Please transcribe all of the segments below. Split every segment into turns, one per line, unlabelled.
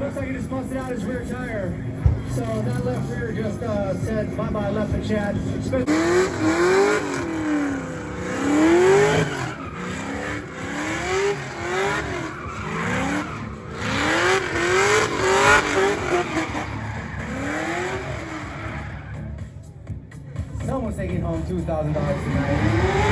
looks like he just busted out his rear tire. So that left rear just said bye-bye left and Chad. Someone's taking home $2,000 tonight.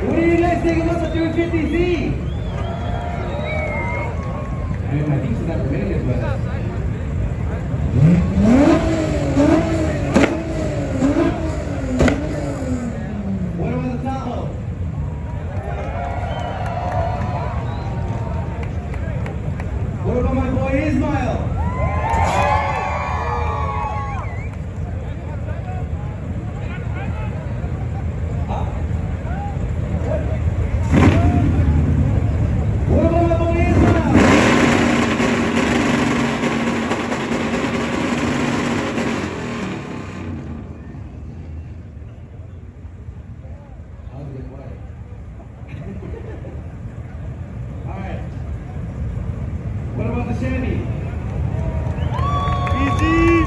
What do you guys think about the 350Z? I think she's not related, but... What about the Tahoe? What about my boy Ismail? What about the Chevy? Easy!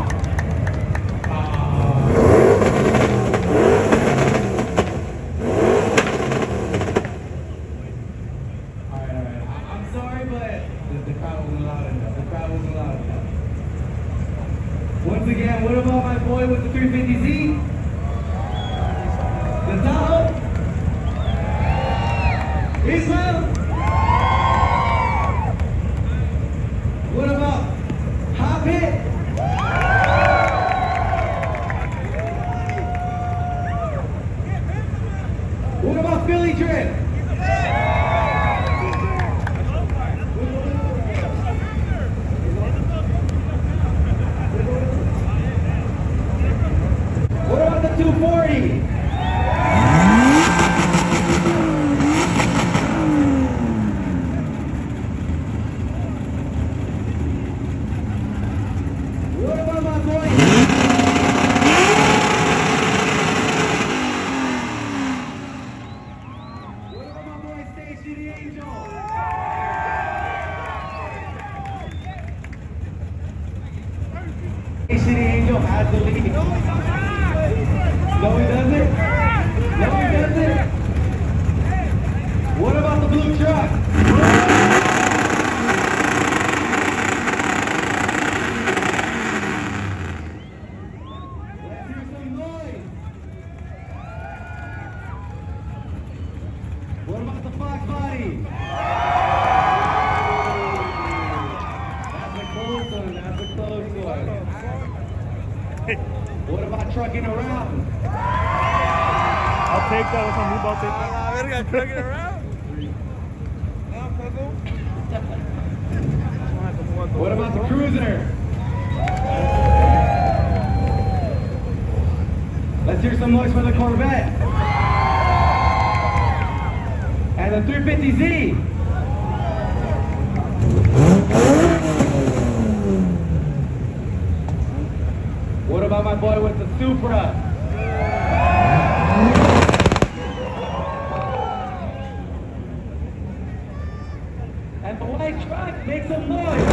Alright. I'm sorry, but the crowd wasn't loud enough. The crowd wasn't loud enough. Once again, what about my boy with the 350Z? The Tahoe? Ismail? What about Hot Pit? What about Philly Trip? What about the 240? What about my boy? What about my boy Stacey the Angel? Stacey the Angel has the lead. No, he doesn't. No, he doesn't. What about the blue truck? What about the Fox body? That's a close one. That's a close one. What about trucking around?
I'll take that with my move. I'll take that.
Verga, trucking around.
What about the Cruiser? Let's hear some noise for the Corvette. And the 350Z. What about my boy with the Supra? And the white truck, make some noise.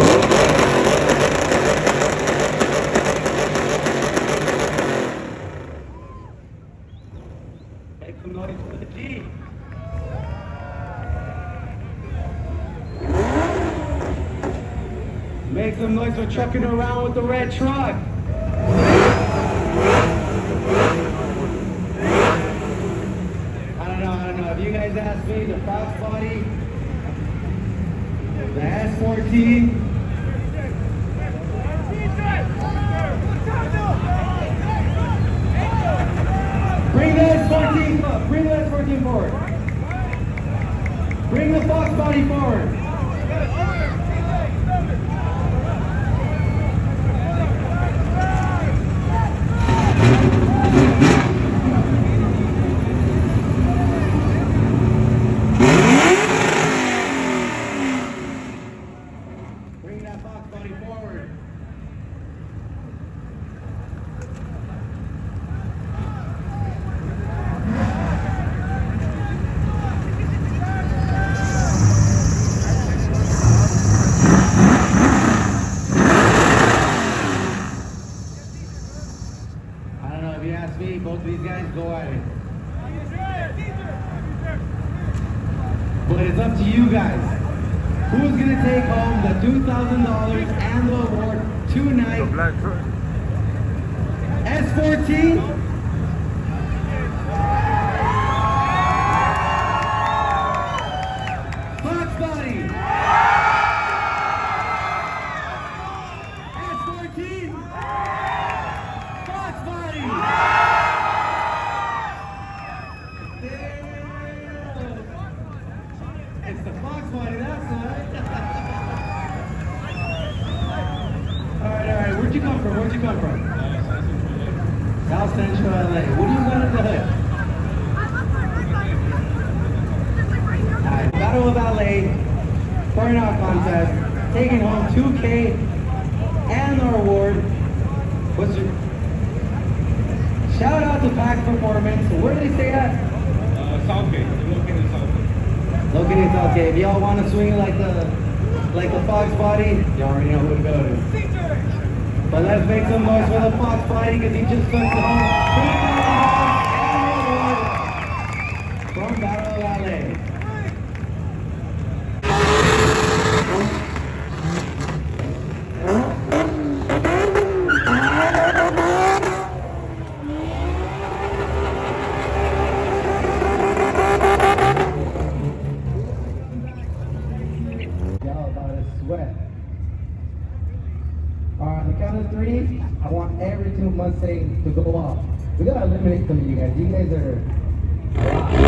Make some noise for the Jeep. Make some noise for trucking around with the red truck. I don't know. If you guys ask me, the Fox Body, the S14, bring the S14, bring the S14 forward. Bring the Fox Body forward. Bring that Fox Body forward. I don't know, if you ask me, both of these guys go at it. But it's up to you guys. Who's gonna take home the $2,000 and the award tonight?
The black truck.
S14. Fox Body. S14. Fox Body. It's the Fox Body, that's right. All right. Where'd you come from? South Central LA. What do you got at the hood? Alright, Battle of LA, burnout contest, taking home 2K and our award. What's your... Shout out to Pack Performance. Where did they stay at?
Southgate. Located in Southgate.
Located in Southgate. If y'all want to swing it like the Fox Body, you already know who to go to. But let's make some noise for the Fox Body because he just took home $2,000 from Battle of LA. Y'all about to sweat. Alright, on the count of 3, I want every two Mustang to go off. We gotta eliminate some of you guys. You guys are a lot.